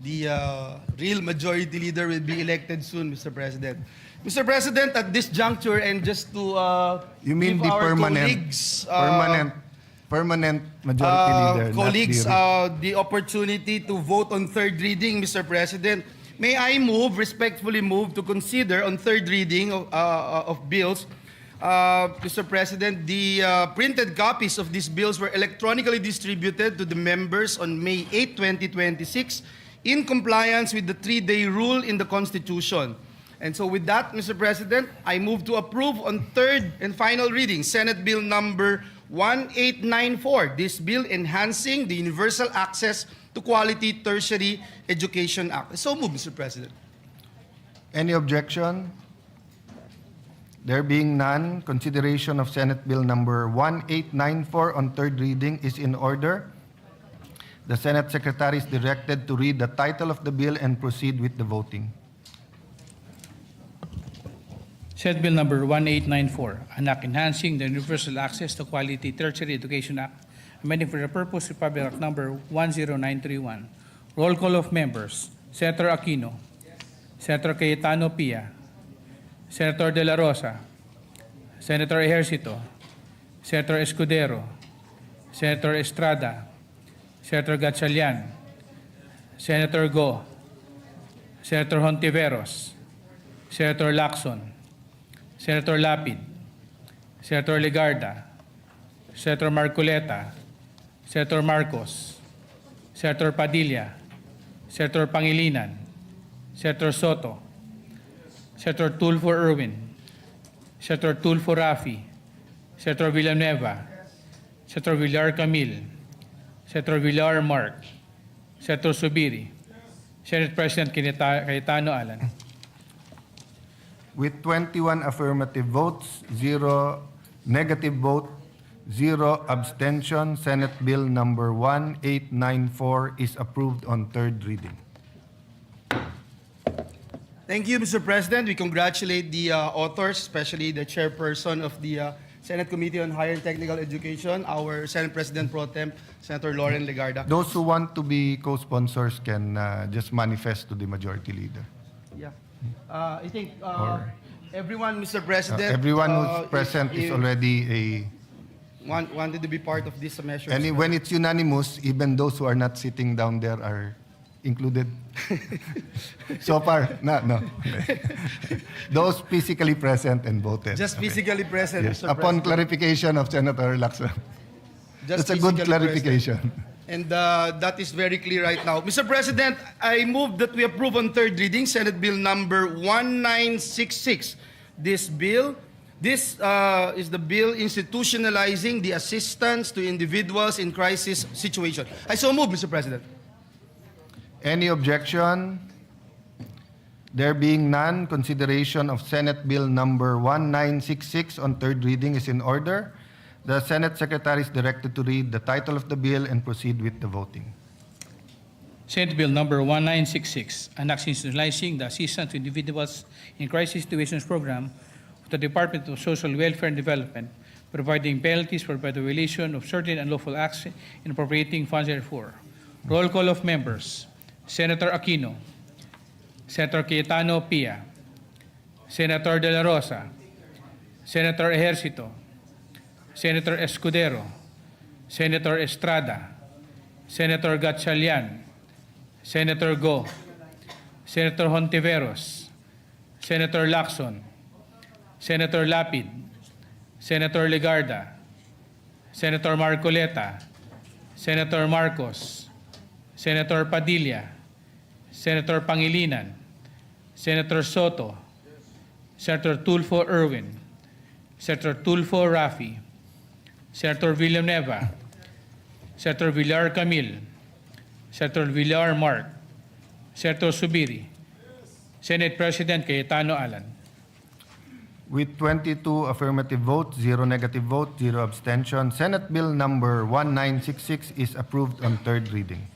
the real majority leader will be elected soon, Mr. President. Mr. President, at this juncture, and just to You mean give the our permanent, colleagues, permanent majority leader, colleagues not the opportunity to vote on third reading, Mr. President, may I respectfully move to consider on third reading of bills. Mr. President, the printed copies of these bills were electronically distributed to the members on May 8, 2026 in compliance with the 3-day rule in the Constitution. And so with that, Mr. President, I move to approve on third and final reading Senate Bill number 1894, this bill enhancing the Universal Access to Quality Tertiary Education Act. So move, Mr. President. Any objection? There being none, consideration of Senate Bill number 1894 on third reading is in order. The Senate Secretary is directed to read the title of the bill and proceed with the voting. Senate Bill number 1894, an act enhancing the Universal Access to Quality Tertiary Education Act, amending for the purpose of Public Act number 10931. Roll call of members. Senator Aquino. Yes. Senator Cayetano Pia. Senator De La Rosa. Senator Ejercito. Senator Escudero. Senator Estrada. Senator Gatchalian. Senator Go. Senator Hontiveros. Senator Lacson. Senator Lapid, Senator Legarda, Senator Marcoleta, Senator Marcos, Senator Padilla, Senator Pangilinan, Senator Soto, Senator Tulfo Erwin, Senator Tulfo Rafi, Senator Villanueva, Senator Villar Camil, Senator Villar Mark, Senator Subiri, Senate President Cayetano Alan. With 21 affirmative votes, 0 negative vote, 0 abstention, Senate Bill number 1894 is approved on third reading. Thank you, Mr. President. We congratulate the authors, especially the chairperson of the Senate Committee on Higher and Technical Education, our Senate President Pro Tem, Senator Lauren Legarda. Those who want to be co-sponsors can just manifest to the majority leader. Yeah. I think everyone, Mr. President, Everyone who's present is already wanted to be part of this measure. and when it's unanimous, even those who are not sitting down there are included. So far, no. Those physically present and voted. Just physically present, Yes. Mr. Upon President. clarification of Senator Lacson. Just That's a good physically clarification. present. And that is very clear right now. Mr. President, I move that we approve on third reading Senate Bill number 1966. This is the bill institutionalizing the assistance to individuals in crisis situation. I so move, Mr. President. Any objection? There being none, consideration of Senate Bill number 1966 on third reading is in order. The Senate Secretary is directed to read the title of the bill and proceed with the voting. Senate Bill number 1966, an act institutionalizing the assistance to individuals in crisis situations program of the Department of Social Welfare and Development, providing penalties for the violation of certain unlawful acts and appropriating funds therefore. Roll call of members. Senator Aquino, Senator Cayetano Pia, Senator De La Rosa, Senator Ejercito, Senator Escudero, Senator Estrada, Senator Gatchalian, Senator Go, Senator Hontiveros, Senator Lacson, Senator Lapid, Senator Legarda, Senator Marcoleta, Senator Marcos, Senator Padilla, Senator Pangilinan, Senator Soto, Senator Tulfo Erwin, Senator Tulfo Rafi, Senator Villanueva, Senator Villar Camil, Senator Villar Mark, Senator Subiri, Senate President Cayetano Alan. With 22 affirmative votes, 0 negative vote, 0 abstention, Senate Bill number 1966 is approved on third reading.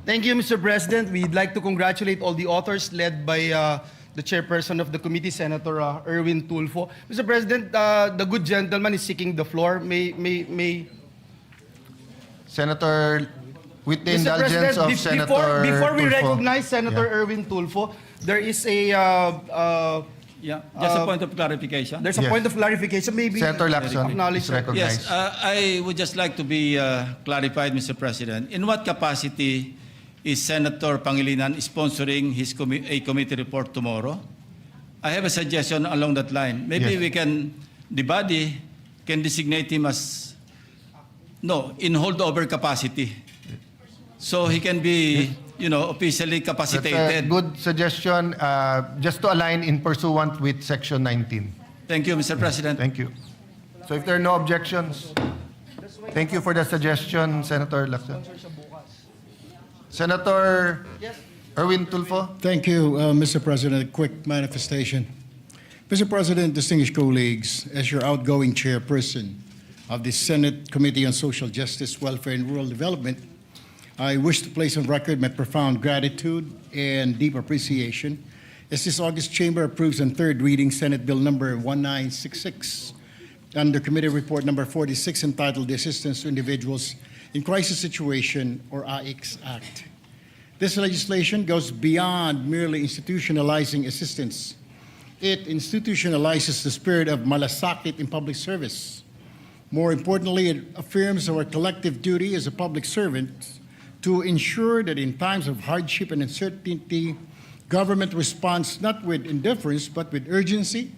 Thank you, Mr. President. We'd like to congratulate all the authors led by the chairperson of the committee, Senator Erwin Tulfo. Mr. President, the good gentleman is seeking the floor. May Senator With the Mr. indulgence of President, Senator before we Tulfo. recognize Senator Yeah. Erwin Tulfo, there is a Yeah, just a point of clarification. there's a Yes. point of clarification. Maybe Senator Lacson acknowledge is that. recognized. Yes, I would just like to be clarified, Mr. President. In what capacity is Senator Pangilinan sponsoring a committee report tomorrow? I have a suggestion along that line. Maybe Yes. the body can designate him as, no, in holdover capacity. So he can be, officially That's a capacitated. good suggestion, just to align in pursuant with Section 19. Thank you, Mr. President. Thank you. So if there are no objections, thank you for the suggestion, Senator Lacson. Senator Erwin Tulfo. Thank you, Mr. President. Quick manifestation. Mr. President, distinguished colleagues, as your outgoing chairperson of the Senate Committee on Social Justice, Welfare, and Rural Development, I wish to place on record my profound gratitude and deep appreciation as this August chamber approves on third reading Senate Bill number 1966 under Committee Report number 46 entitled The Assistance to Individuals in Crisis Situation, or AICS Act. This legislation goes beyond merely institutionalizing assistance. It institutionalizes the spirit of malasakit in public service. More importantly, it affirms our collective duty as a public servant to ensure that in times of hardship and uncertainty, government responds not with indifference, but with urgency,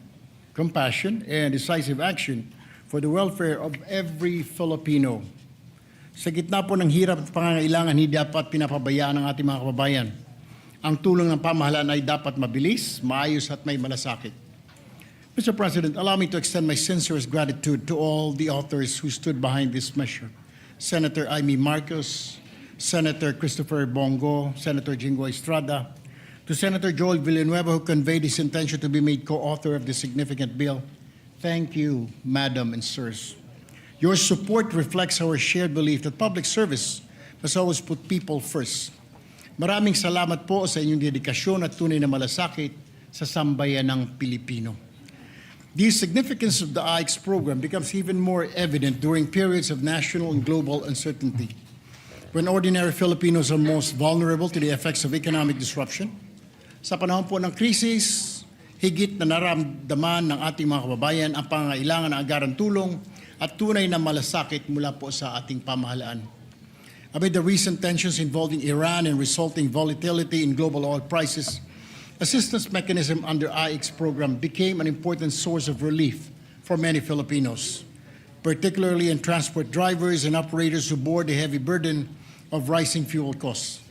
compassion, and decisive action for the welfare of every Filipino. Sa gitna po ng hirap at pangangailangan, hindi dapat pinapabayaan ng ating mga kababayan. Ang tulong ng pamahalaan ay dapat mabilis, maayos at may malasakit. Mr. President, allow me to extend my sincerest gratitude to all the authors who stood behind this measure. Senator Amy Marcos, Senator Christopher Bongo, Senator Jingo Estrada, to Senator Joel Villanueva, who conveyed his intention to be made co-author of this significant bill. Thank you, Madam and Sirs. Your support reflects our shared belief that public service must always put people first. Maraming salamat po sa inyong dedikasyon at tunay na malasakit sa sambayan ng Pilipino. The significance of the AICS program becomes even more evident during periods of national and global uncertainty, when ordinary Filipinos are most vulnerable to the effects of economic disruption. Sa panahon po ng krisis, higit na naramdaman ng ating mga kababayan ang pangangailangan ng agarang tulong at tunay na malasakit mula po sa ating pamahalaan. Amid the recent tensions involving Iran and resulting volatility in global oil prices, assistance mechanism under AICS program became an important source of relief for many Filipinos, particularly in transport drivers and operators who bore the heavy burden of rising fuel costs.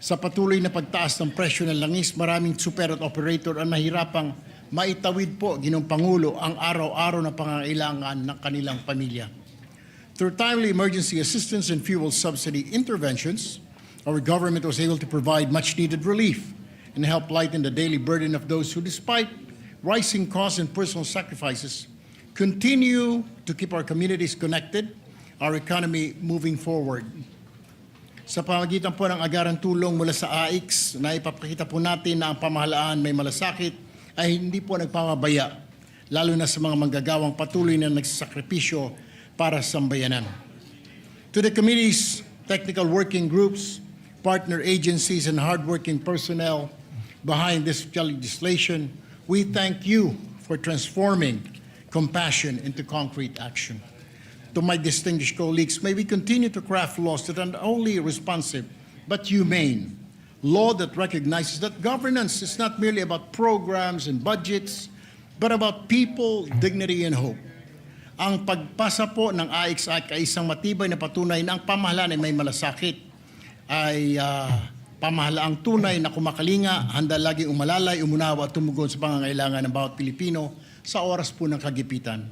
Sa patuloy na pagtaas ng presyo ng langis, maraming super at operator ang nahirapang maitawid po, Ginoong Pangulo, ang araw-araw na pangangailangan ng kanilang pamilya. Through timely emergency assistance and fuel subsidy interventions, our government was able to provide much-needed relief and help lighten the daily burden of those who, despite rising costs and personal sacrifices, continue to keep our communities connected, our economy moving forward. Sa pamagitan po ng agarang tulong mula sa AICS, na ipapakita po natin na ang pamahalaan may malasakit ay hindi po nagpapabaya, lalo na sa mga manggagawang patuloy na nagsasakripisyo para sa sambayanan. To the committee's technical working groups, partner agencies, and hardworking personnel behind this legislation, we thank you for transforming compassion into concrete action. To my distinguished colleagues, may we continue to craft laws that are not only responsive but humane. Law that recognizes that governance is not merely about programs and budgets, but about people, dignity, and hope. Ang pagpasa po ng AICS Act ay isang matibay na patunay na ang pamahalaan ay may malasakit, ay pamahalaang tunay na kumakalinga, handa laging umalalay, umunawa at tumugon sa pangangailangan ng bawat Pilipino sa oras po ng kagipitan.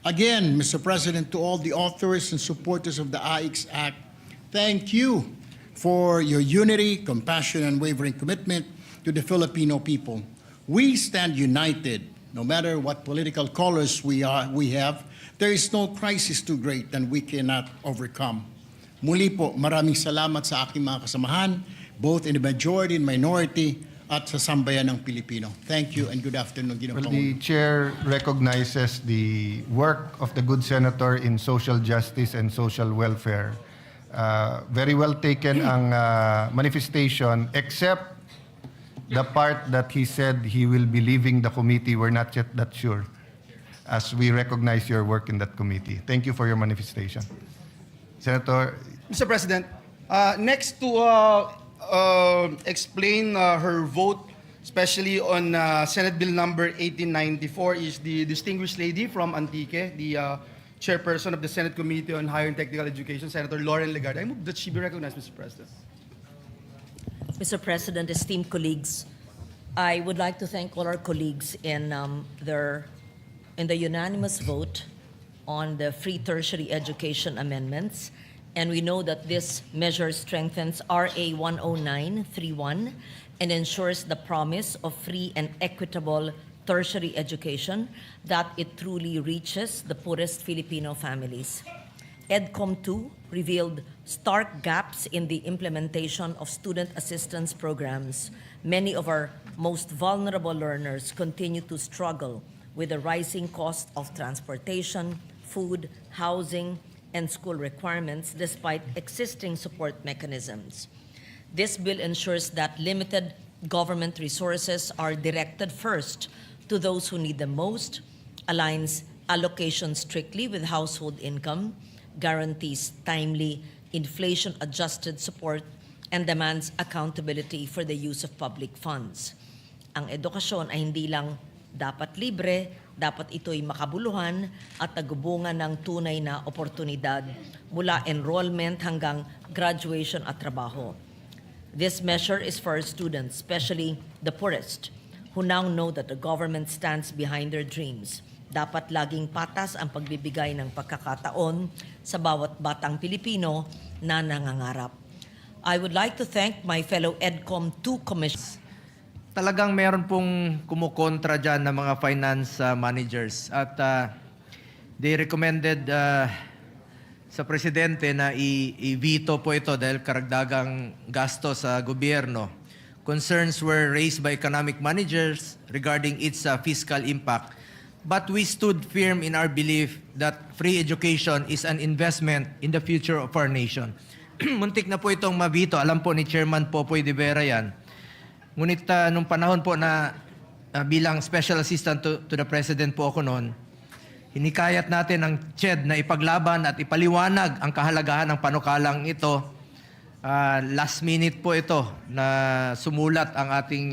Again, Mr. President, to all the authors and supporters of the AICS Act, thank you for your unity, compassion, and unwavering commitment to the Filipino people. We stand united, no matter what political colors we have. There is no crisis too great that we cannot overcome. Muli po, maraming salamat sa aking mga kasamahan, both in the majority and minority, at sa sambayan ng Pilipino. Thank you and good afternoon, Ginoong Well, Pangulo. the chair recognizes the work of the good senator in social justice and social welfare Very well taken ang manifestation, except the part that he said he will be leaving the committee. We're not yet that sure, as we recognize your work in that committee. Thank you for your manifestation. Senator, Mr. President, next to explain her vote, especially on Senate Bill number 1894, is the distinguished lady from Antique, the chairperson of the Senate Committee on Higher and Technical Education, Senator Lauren Legarda. I move that she be recognized, Mr. President. Mr. President, esteemed colleagues, I would like to thank all our colleagues in the unanimous vote on the free tertiary education amendments. And we know that this measure strengthens RA 10931 and ensures the promise of free and equitable tertiary education, that it truly reaches the poorest Filipino families. EDCOM 2 revealed stark gaps in the implementation of student assistance programs. Many of our most vulnerable learners continue to struggle with the rising cost of transportation, food, housing, and school requirements despite existing support mechanisms. This bill ensures that limited government resources are directed first to those who need them most, aligns allocation strictly with household income, guarantees timely inflation-adjusted support, and demands accountability for the use of public funds. Ang edukasyon ay hindi lang dapat libre, dapat ito'y makabuluhan at nagubungan ng tunay na oportunidad mula enrollment hanggang graduation at trabaho. This measure is for our students, especially the poorest, who now know that the government stands behind their dreams. Dapat laging patas ang pagbibigay ng pagkakataon sa bawat batang Pilipino na nangangarap. I would like to thank my fellow EDCOM 2 commissioners. Talagang meron pong kumukontra dyan ng mga finance managers. At they recommended sa presidente na i-veto po ito dahil karagdagang gasto sa gobyerno. Concerns were raised by economic managers regarding its fiscal impact. But we stood firm in our belief that free education is an investment in the future of our nation. Muntik na po itong mabito. Alam po ni Chairman Popoy de Vera yan. Ngunit nung panahon po na bilang Special Assistant to the President po ako noon, hinikayat natin ang CHED na ipaglaban at ipaliwanag ang kahalagahan ng panukalang ito. Last minute po ito na sumulat ang ating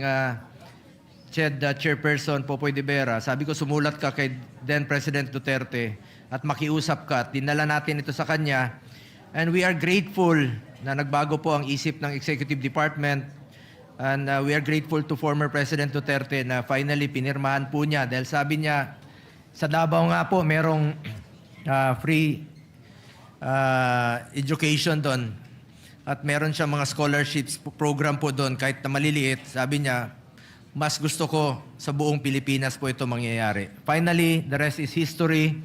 CHED Chairperson Popoy de Vera. Sabi ko, sumulat ka kay then President Duterte at makiusap ka. At dinala natin ito sa kanya. And we are grateful na nagbago po ang isip ng Executive Department. And we are grateful to former President Duterte na finally pinirmahan po niya dahil sabi niya, sa Davao nga po merong free education doon at meron siya mga scholarships program po doon kahit na maliliit. Sabi niya, mas gusto ko sa buong Pilipinas po ito mangyayari. Finally, the rest is history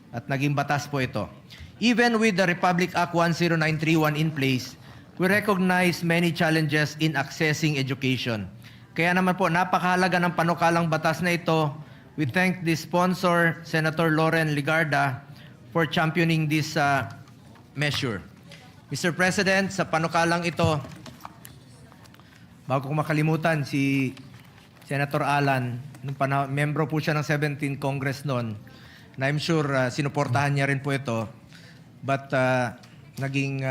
at naging batas po ito. Even with the Republic Act 10931 in place, we recognize many challenges in accessing education. Kaya naman po, napakahalaga ng panukalang batas na ito. We thank the sponsor, Senator Lauren Legarda, for championing this measure. Mr. President, sa panukalang ito, bago ko makalimutan, si Senator Alan, nung membro po siya ng 17th Congress noon, na I'm sure sinuportahan niya rin po ito, but naging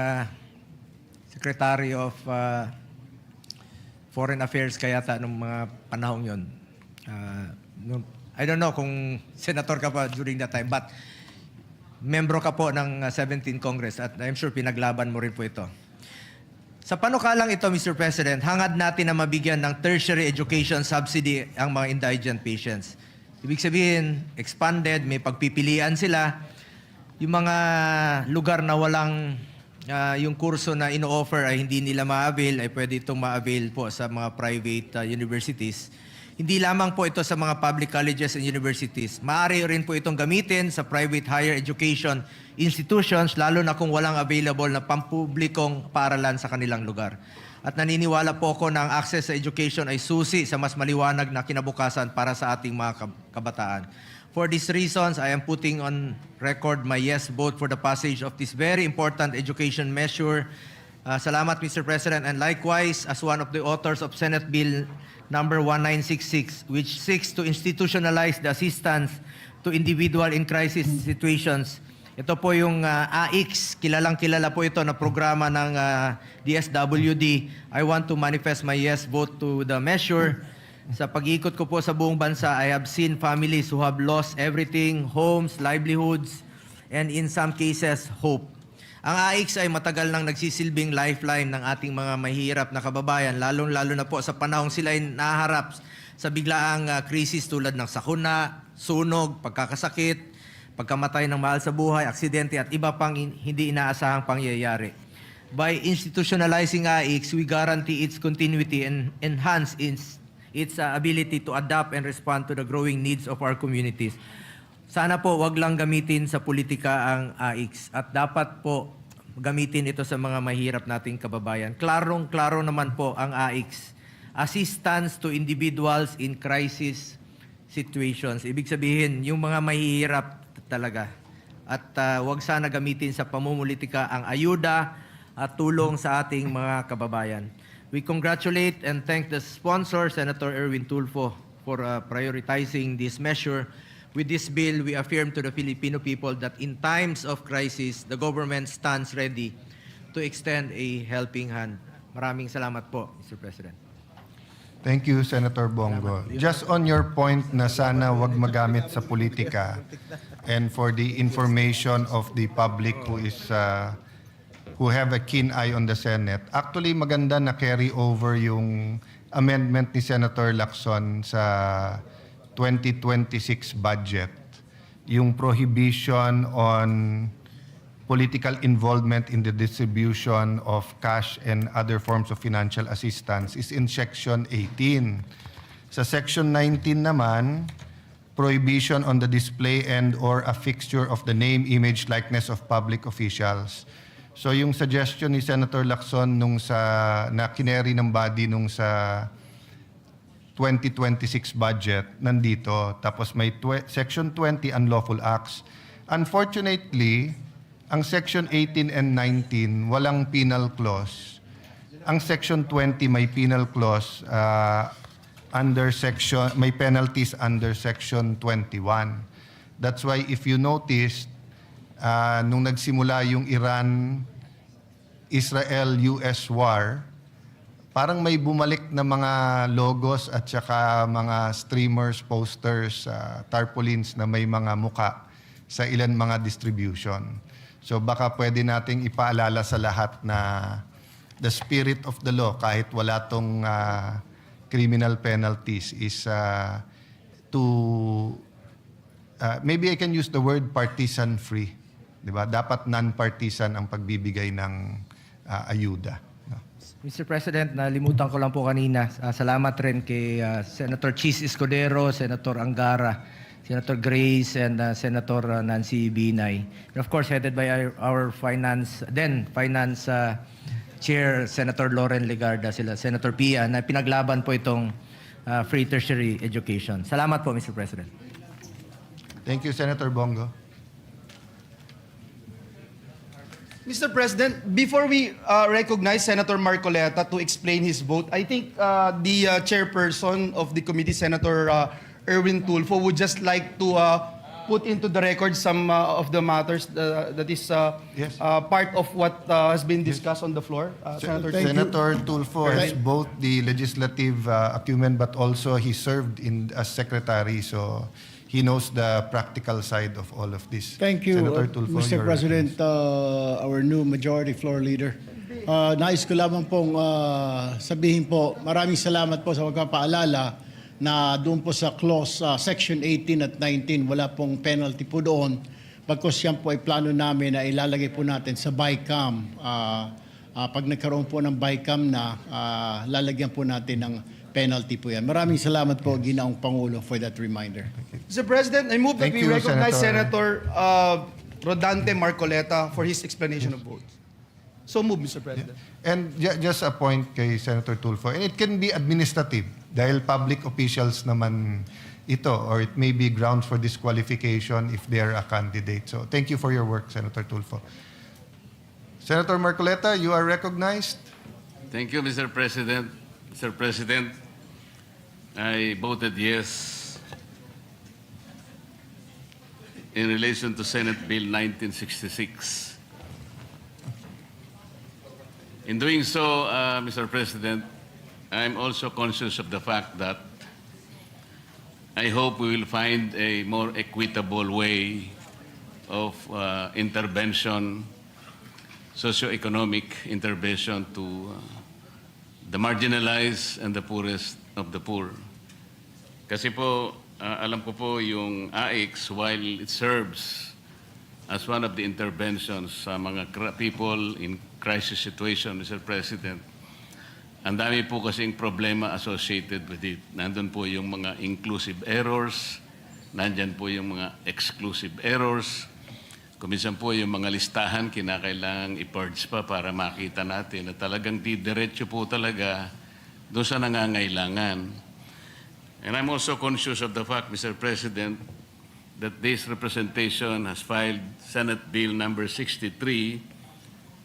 Secretary of Foreign Affairs kayata nung mga panahong yon. I don't know kung senator ka pa during that time, but membro ka po ng 17th Congress at I'm sure pinaglaban mo rin po ito. Sa panukalang ito, Mr. President, hangad natin na mabigyan ng tertiary education subsidy ang mga indigent patients. Ibig sabihin, expanded, may pagpipilian sila. Yung mga lugar na walang yung kurso na ino-offer ay hindi nila ma-avail, ay pwede itong ma-avail po sa mga private universities. Hindi lamang po ito sa mga public colleges and universities. Maaari rin po itong gamitin sa private higher education institutions, lalo na kung walang available na pampublikong paaralan sa kanilang lugar. At naniniwala po ako na ang access sa education ay susi sa mas maliwanag na kinabukasan para sa ating mga kabataan. For these reasons, I am putting on record my yes vote for the passage of this very important education measure. Salamat, Mr. President. And likewise, as one of the authors of Senate Bill number 1966, which seeks to institutionalize the assistance to individual in crisis situations. Ito po yung AIX, kilalang-kilala po ito na programa ng DSWD. I want to manifest my yes vote to the measure. Sa pag-ikot ko po sa buong bansa, I have seen families who have lost everything, homes, livelihoods, and in some cases, hope. Ang AIX ay matagal nang nagsisilbing lifeline ng ating mga mahihirap na kababayan, lalong-lalo na po sa panahong sila ay naharap sa biglaang krisis tulad ng sakuna, sunog, pagkakasakit, pagkamatay ng mahal sa buhay, aksidente at iba pang hindi inaasahang pangyayari. By institutionalizing AIX, we guarantee its continuity and enhance its ability to adapt and respond to the growing needs of our communities. Sana po wag lang gamitin sa politika ang AIX at dapat po gamitin ito sa mga mahirap nating kababayan. Klarong-klaro naman po ang AIX. Assistance to individuals in crisis situations. Ibig sabihin, yung mga mahihirap talaga. At wag sana gamitin sa pamumulitika ang ayuda at tulong sa ating mga kababayan. We congratulate and thank the sponsor, Senator Erwin Tulfo, for prioritizing this measure. With this bill, we affirm to the Filipino people that in times of crisis, the government stands ready to extend a helping hand. Maraming salamat po, Mr. President. Thank you, Senator Bongo. Just on your point na sana wag magamit sa politika and for the information of the public who have a keen eye on the Senate, actually maganda na carry over yung amendment ni Senator Lacson sa 2026 budget, yung prohibition on political involvement in the distribution of cash and other forms of financial assistance is in Section 18. Sa Section 19 naman, prohibition on the display and or a fixture of the name, image, likeness of public officials. So yung suggestion ni Senator Lacson na kineri ng body nung sa 2026 budget, nandito. Tapos may Section 20, unlawful acts. Unfortunately, ang Section 18 and 19, walang penal clause. Ang Section 20 may penal clause may penalties under Section 21. That's why if you noticed, nung nagsimula yung Iran-Israel-US war, parang may bumalik na mga logos at saka mga streamers, posters, tarpaulins na may mga muka sa ilan mga distribution. So baka pwede nating ipaalala sa lahat na the spirit of the law, kahit wala tong criminal penalties, is maybe I can use the word partisan-free. Diba? Dapat non-partisan ang pagbibigay ng ayuda. No? Mr. President, nalimutan ko lang po kanina. Salamat rin kay Senator Chis Escudero, Senator Angara, Senator Grace, and Senator Nancy Binay. And of course, headed by our finance chair, Senator Loren Legarda, Senator Pia, na pinaglaban po itong free tertiary education. Salamat po, Mr. President. Thank you, Senator Bongo. Mr. President, before we recognize Senator Marcoleta to explain his vote, I think the chairperson of the committee, Senator Erwin Tulfo, would just like to put into the record some of the matters that is Yes. part of what has been discussed on the floor. Senator Senator Tulfo has both the legislative acumen, but also he served as secretary, so he knows the practical side of all of this. Thank you, Senator Tulfo, Mr. your President, our new majority floor leader. Nais ko lamang pong sabihin po, maraming salamat po sa pagpapaalala na doon po sa clause section 18 at 19, wala pong penalty po doon. Pagkos yan po ay plano namin na ilalagay po natin sa BICAM. Pag nagkaroon po ng BICAM na, lalagyan po natin ng penalty po yan. Maraming salamat po, Ginoong Pangulo, for that reminder. Mr. President, I move that Thank we you, recognize Senator. Senator Rodante Marcoleta for his explanation of votes. So move, Mr. President. And just a point kay Senator Tulfo, and it can be administrative dahil public officials naman ito, or it may be grounds for disqualification if they are a candidate. So thank you for your work, Senator Tulfo. Senator Marcoleta, you are recognized. Thank you, Mr. President. Mr. President, I voted yes in relation to Senate Bill 1966. In doing so, Mr. President, I'm also conscious of the fact that I hope we will find a more equitable way of intervention, socioeconomic intervention to the marginalized and the poorest of the poor. Kasi po, alam ko po yung AIX, while it serves as one of the interventions sa mga people in crisis situation, Mr. President, ang dami po kasing problema associated with it. Nandun po yung mga inclusive errors, nandyan po yung mga exclusive errors. Kuminsan po yung mga listahan, kinakailangang i-purge pa para makita natin na talagang didiretso po talaga doon sa nangangailangan. And I'm also conscious of the fact, Mr. President, that this representation has filed Senate Bill number 63,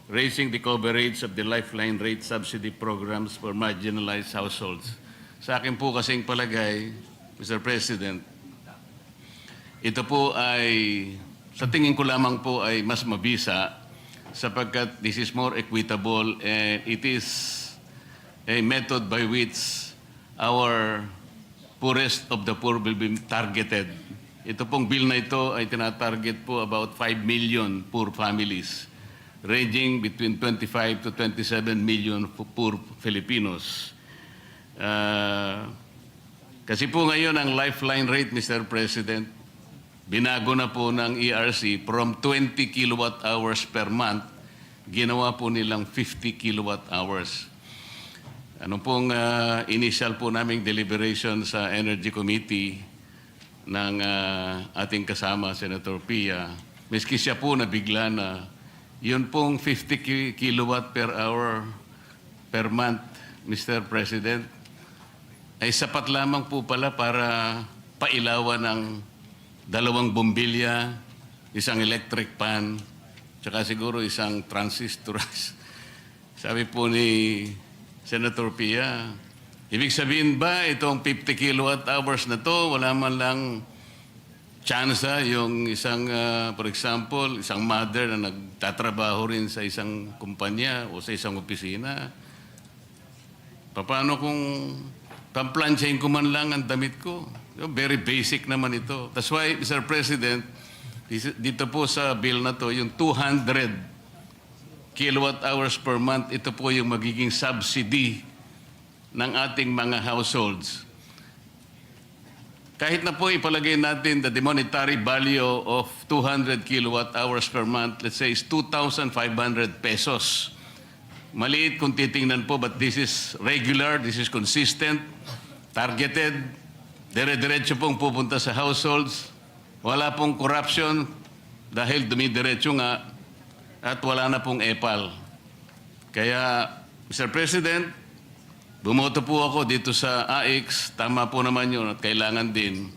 raising the coverage of the lifeline rate subsidy programs for marginalized households. Sa akin po kasing palagay, Mr. President, ito po ay, sa tingin ko lamang po ay mas mabisa sapagkat this is more equitable and it is a method by which our poorest of the poor will be targeted. Ito pong bill na ito ay tinatarget po about 5 million poor families, ranging between 25 to 27 million poor Filipinos. Kasi po ngayon ang lifeline rate, Mr. President, binago na po ng ERC from 20 kilowatt hours per month, ginawa po nilang 50 kilowatt hours. Ano pong initial po naming deliberation sa Energy Committee ng ating kasama, Senator Pia, miski siya po nabigla na yun pong 50 kilowatt per hour per month, Mr. President, ay sapat lamang po pala para pailawan ng 2 bombilya, isang electric pan, tsaka siguro isang transistor. Sabi po ni Senator Pia, ibig sabihin ba itong 50 kilowatt hours na to, wala man lang chance yung isang, for example, isang mother na nagtatrabaho rin sa isang kumpanya o sa isang opisina. Paano kung pamplansyahin ko man lang ang damit ko? Very basic naman ito. That's why, Mr. President, dito po sa bill na to, yung 200 kilowatt hours per month, ito po yung magiging subsidy ng ating mga households. Kahit na po ipalagay natin that the monetary value of 200 kilowatt hours per month, let's say, is 2,500 pesos. Maliit kung titingnan po, but this is regular, this is consistent, targeted, dire-diretso pong pupunta sa households, wala pong corruption dahil dumidiretso nga at wala na pong EPAL. Kaya, Mr. President, bumoto po ako dito sa AIX, tama po naman yun at kailangan din,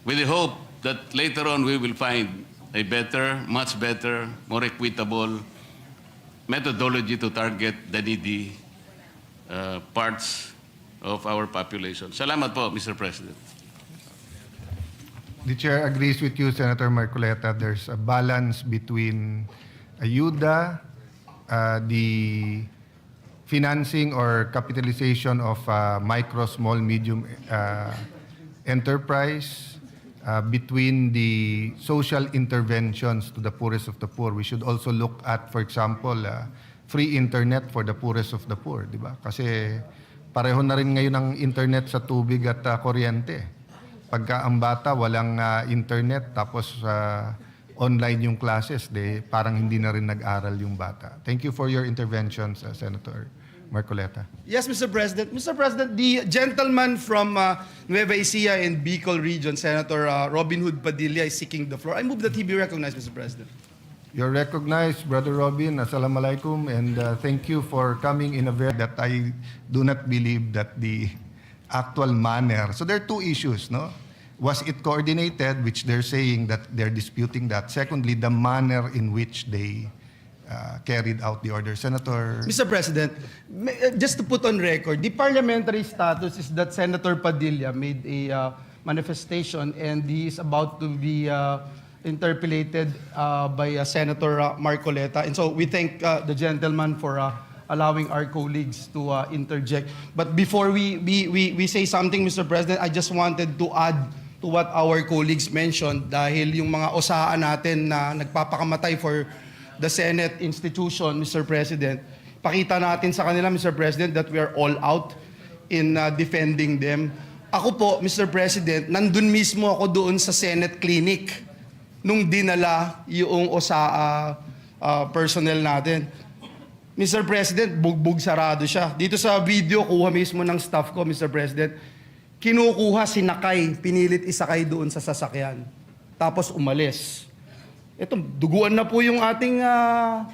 with the hope that later on we will find a better, much better, more equitable methodology to target the needy parts of our population. Salamat po, Mr. President. The Chair agrees with you, Senator Marcoleta. There's a balance between ayuda, the financing or capitalization of micro, small, medium enterprise, between the social interventions to the poorest of the poor. We should also look at, for example, free internet for the poorest of the poor, di ba? Kasi pareho na rin ngayon ang internet sa tubig at kuryente. Pagka ang bata walang internet tapos online yung classes, parang hindi na rin nag-aral yung bata. Thank you for your interventions, Senator Marcoleta. Yes, Mr. President. Mr. President, the gentleman from Nueva Ecija in Bicol region, Senator Robin Hood Padilla, is seeking the floor. I move that he be recognized, Mr. President. You're recognized, Brother Robin. Assalamualaikum, and thank you for coming in a way that I do not believe that the actual manner. So there are two issues, no? Was it coordinated, which they're saying that they're disputing that? Secondly, the manner in which they carried out the order. Senator, Mr. President, just to put on record, the parliamentary status is that Senator Padilla made a manifestation and he is about to be interpellated by Senator Marcoleta. And so we thank the gentleman for allowing our colleagues to interject. But before we say something, Mr. President, I just wanted to add to what our colleagues mentioned dahil yung mga osaan natin na nagpapakamatay for the Senate institution, Mr. President, pakita natin sa kanila, Mr. President, that we are all out in defending them. Ako po, Mr. President, nandun mismo ako doon sa Senate clinic nung dinala yung OSAA personnel natin. Mr. President, bugbog sarado siya. Dito sa video, kuha mismo ng staff ko, Mr. President, kinukuha, sinakay, pinilit isakay doon sa sasakyan. Tapos umalis. Ito, duguan na po yung ating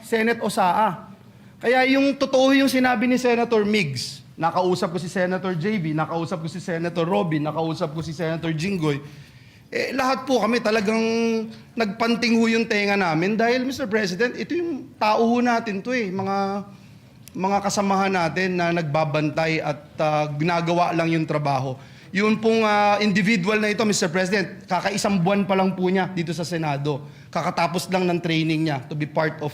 Senate OSAA. Kaya yung totoo yung sinabi ni Senator Migs, nakausap ko si Senator JB, nakausap ko si Senator Robin, nakausap ko si Senator Jinggoy, lahat po kami talagang nagpanting ho yung tenga namin dahil, Mr. President, ito yung tao ho natin to mga kasamahan natin na nagbabantay at ginagawa lang yung trabaho. Yun pong individual na ito, Mr. President, kakaisang buwan pa lang po niya dito sa Senado. Kakatapos lang ng training niya to be part of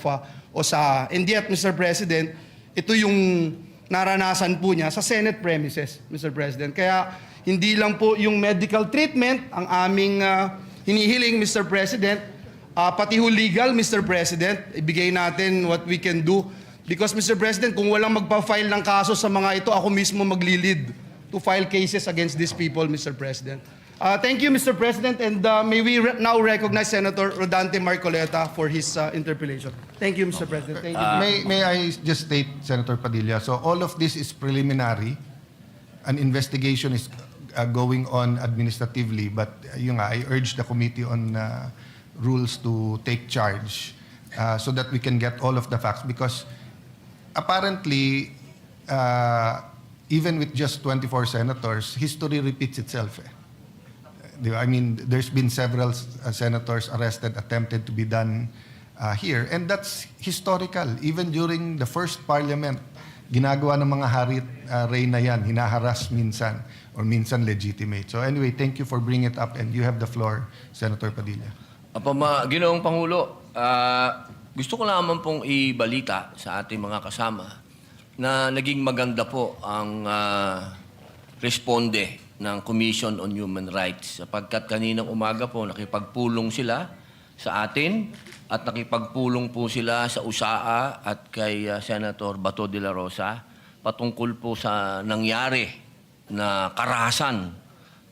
OSAA. And yet, Mr. President, ito yung naranasan po niya sa Senate premises, Mr. President. Kaya hindi lang po yung medical treatment ang aming hinihiling, Mr. President, pati ho legal, Mr. President, ibigay natin what we can do. Because, Mr. President, kung walang magpa-file ng kaso sa mga ito, ako mismo maglilid to file cases against these people, Mr. President. Thank you, Mr. President, and may we now recognize Senator Rodante Marcoleta for his interpellation. Thank you, Mr. President. Thank you. may I just state, Senator Padilla, so all of this is preliminary. An investigation is going on administratively, but yun nga, I urge the Committee on Rules to take charge so that we can get all of the facts, because apparently, even with just 24 senators, history repeats itself. I mean, there's been several senators arrested, attempted to be done here. And that's historical. Even during the first parliament, ginagawa ng mga hari reyna yan, hinaharas minsan, or minsan legitimate. So anyway, thank you for bringing it up, and you have the floor, Senator Padilla. Ginoong Pangulo, gusto ko lamang pong ibalita sa ating mga kasama na naging maganda po ang responde ng Commission on Human Rights, sapagkat kaninang umaga po nakipagpulong sila sa atin at nakipagpulong po sila sa USAA at kay Senator Bato de la Rosa patungkol po sa nangyari na karahasan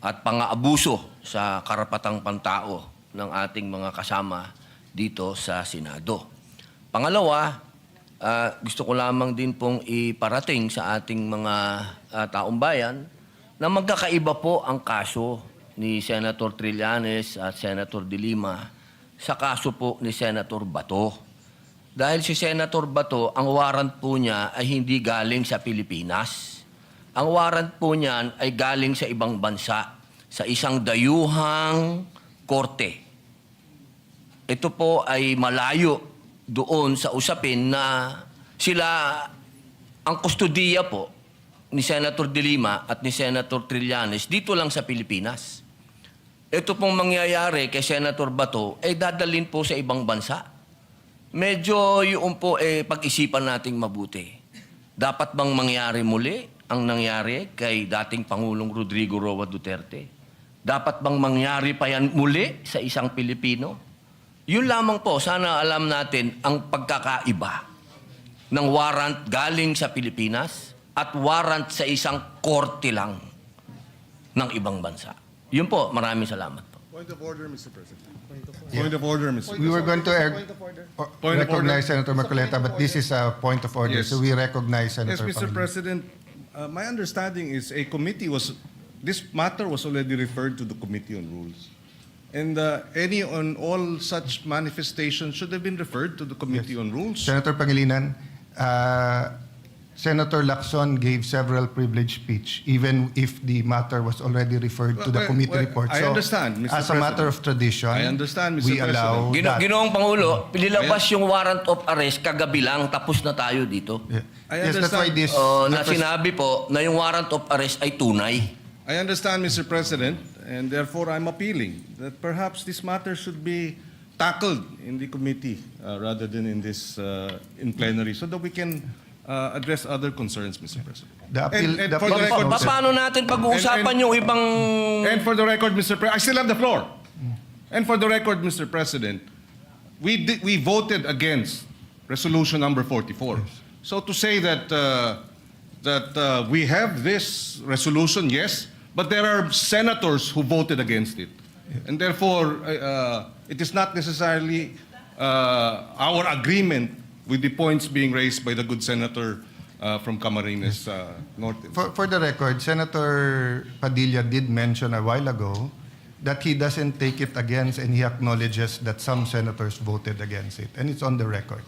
at pang-aabuso sa karapatang pantao ng ating mga kasama dito sa Senado. Pangalawa, gusto ko lamang din pong iparating sa ating mga taong bayan na magkakaiba po ang kaso ni Senator Trillanes at Senator De Lima sa kaso po ni Senator Bato. Dahil si Senator Bato, ang warrant po niya ay hindi galing sa Pilipinas. Ang warrant po niyan ay galing sa ibang bansa, sa isang dayuhang korte. Ito po ay malayo doon sa usapin na sila ang kustodiya po ni Senator De Lima at ni Senator Trillanes dito lang sa Pilipinas. Ito pong mangyayari kay Senator Bato ay dadalhin po sa ibang bansa. Medyo yung po pag-isipan nating mabuti. Dapat bang mangyari muli ang nangyari kay dating Pangulong Rodrigo Roa Duterte? Dapat bang mangyari pa yan muli sa isang Pilipino? Yun lamang po, sana alam natin ang pagkakaiba ng warrant galing sa Pilipinas at warrant sa isang korte lang ng ibang bansa. Yun po, maraming salamat po. Point of order, Mr. President. Point of order, Mr. We were going to recognize Senator Marcoleta, but this is a point of order, Yes. so we recognize Yes, Senator Mr. Pangilinan. President, my understanding is this matter was already referred to the Committee on Rules. And any on all such manifestations should have been referred to the Committee on Rules. Senator Pangilinan, Senator Lacson gave several privileged speech, even if the matter was already referred to the committee report. I understand, Mr. As a matter of tradition, I understand, Mr. we allow that. Ginoong Pangulo, nilabas yung warrant of arrest kagabi lang, tapos na tayo dito. Yeah. I Yes, that's why understand. this. Na that was- sinabi po na yung warrant of arrest ay tunay. I understand, Mr. President, and therefore I'm appealing that perhaps this matter should be tackled in the committee rather than in this in plenary, so that we can address other concerns, Mr. President. The appeal- And the for the appeal is record, noted. Paano natin pag-uusapan And- yung ibang... And for the record, Mr. President, I still have the floor. And for the record, Mr. President, we voted against resolution number 44. So to say that we have this resolution, yes, but there are senators who voted against it, and therefore it is not necessarily our agreement with the points being raised by the good senator from Camarines Norte. For the record, Senator Padilla did mention a while ago that he doesn't take it against, and he acknowledges that some senators voted against it, and it's on the record.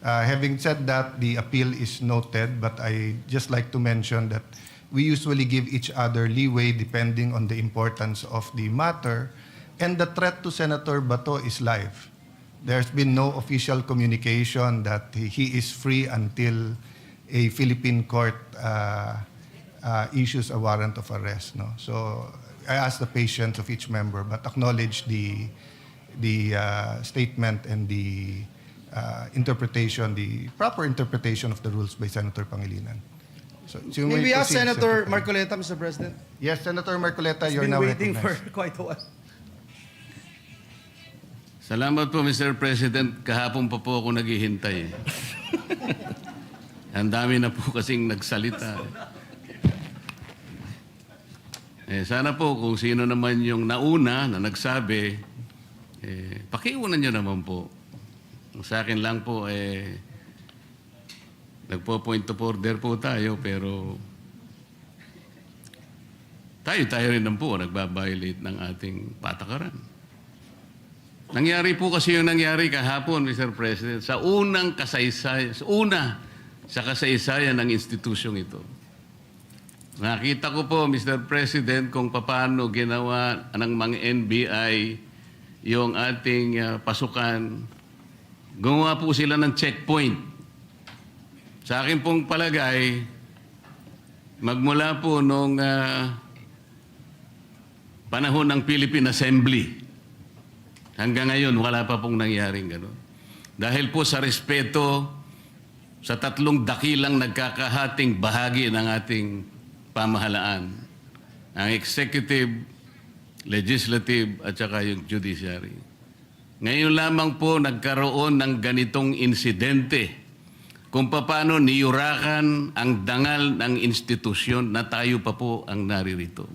Having said that, the appeal is noted, but I just like to mention that we usually give each other leeway depending on the importance of the matter, and the threat to Senator Bato is live. There's been no official communication that he is free until a Philippine court issues a warrant of arrest. No? So I ask the patience of each member, but acknowledge the statement and the interpretation, the proper interpretation of the rules by Senator Pangilinan. So you May we ask proceed, Senator Marcoleta, Mr. President? Yes, Senator Marcoleta, He's you're been now waiting for recognized. quite a while. Salamat po, Mr. President. Kahapon pa po ako naghihintay. Ang dami na po kasing nagsalita. Sana po kung sino naman yung nauna na nagsabi, pakiunan nyo naman po. Sa akin lang po, nagpo-point of order po tayo, pero tayo rin naman po nagbabiolate ng ating patakaran. Nangyari po kasi yung nangyari kahapon, Mr. President, sa unang kasaysayan, sa kasaysayan ng institusyong ito. Nakita ko po, Mr. President, kung paano ginawa ng mga NBI yung ating pasukan. Gumawa po sila ng checkpoint. Sa akin pong palagay, magmula po nung panahon ng Philippine Assembly, hanggang ngayon, wala pa pong nangyaring gano'n. Dahil po sa respeto sa tatlong dakilang nagkakahating bahagi ng ating pamahalaan, ang executive, legislative, at saka yung judiciary. Ngayon lamang po nagkaroon ng ganitong insidente kung paano niyurakan ang dangal ng institusyon na tayo pa po ang naririto.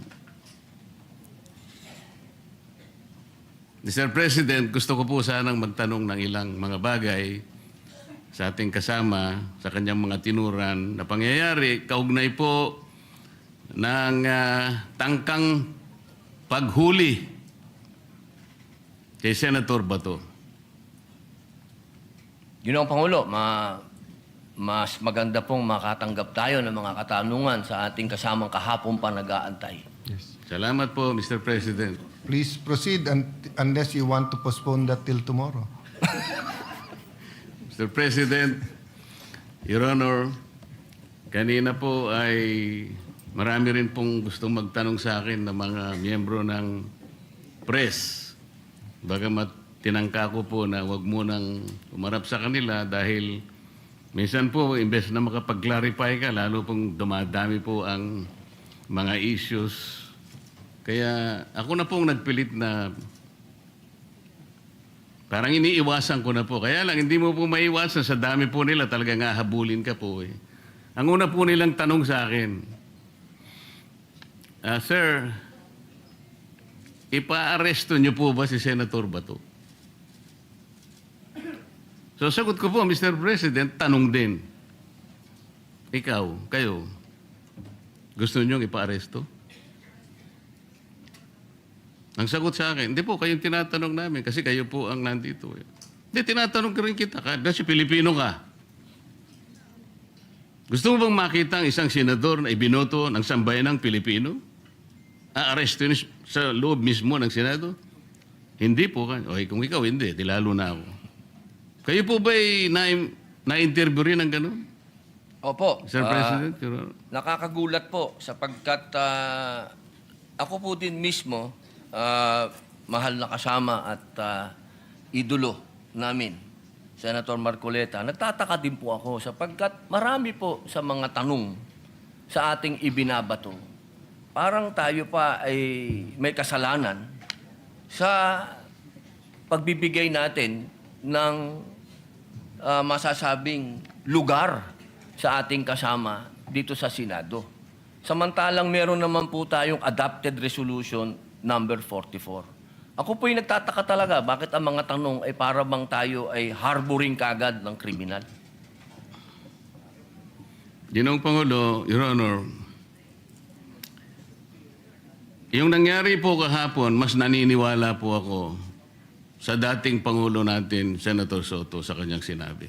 Mr. President, gusto ko po sanang magtanong ng ilang mga bagay sa ating kasama sa kanyang mga tinuran na pangyayari kaugnay po ng tangkang paghuli kay Senator Bato. Yun ang Pangulo, mas maganda pong makatanggap tayo ng mga katanungan sa ating kasamang kahapon pa nag-aantay. Salamat po, Mr. President. Please proceed unless you want to postpone that till tomorrow. Mr. President, Your Honor, kanina po ay marami rin pong gustong magtanong sa akin ng mga miyembro ng press. Bagamat tinangka ko po na wag munang umarap sa kanila dahil minsan po, imbes na makapag-clarify ka, lalo pong dumadami po ang mga issues. Kaya ako na pong nagpilit na parang iniiwasan ko na po. Kaya lang, hindi mo po maiwasan. Sa dami po nila, talagang hahabulin ka po eh. Ang una po nilang tanong sa akin, Sir, ipa-aresto niyo po ba si Senator Bato? So sagot ko po, Mr. President, tanong din. Ikaw, kayo, gusto niyo ipa-aresto? Ang sagot sa akin, hindi po, kayong tinatanong namin kasi kayo po ang nandito. Hindi, tinatanong ka rin kita kasi Pilipino ka. Gusto mo bang makita ang isang senador na ibinoto ng sambayanang Pilipino? Aarestin sa loob mismo ng Senado? Hindi po. Okay, kung ikaw hindi, di lalo na ako. Kayo po ba'y na-interview rin ng gano'n? Opo. Mr. President? Your Honor. Nakakagulat po sapagkat ako po din mismo, mahal na kasama at idolo namin, Senator Marcoleta. Nagtataka din po ako sapagkat marami po sa mga tanong sa ating ibinabato. Parang tayo pa ay may kasalanan sa pagbibigay natin ng masasabing lugar sa ating kasama dito sa Senado. Samantalang meron naman po tayong adopted resolution number 44. Ako po'y nagtataka talaga bakit ang mga tanong ay para bang tayo ay harboring kagad ng kriminal. Ginoong Pangulo, Your Honor, yung nangyari po kahapon, mas naniniwala po ako sa dating Pangulo natin, Senator Soto, sa kanyang sinabi.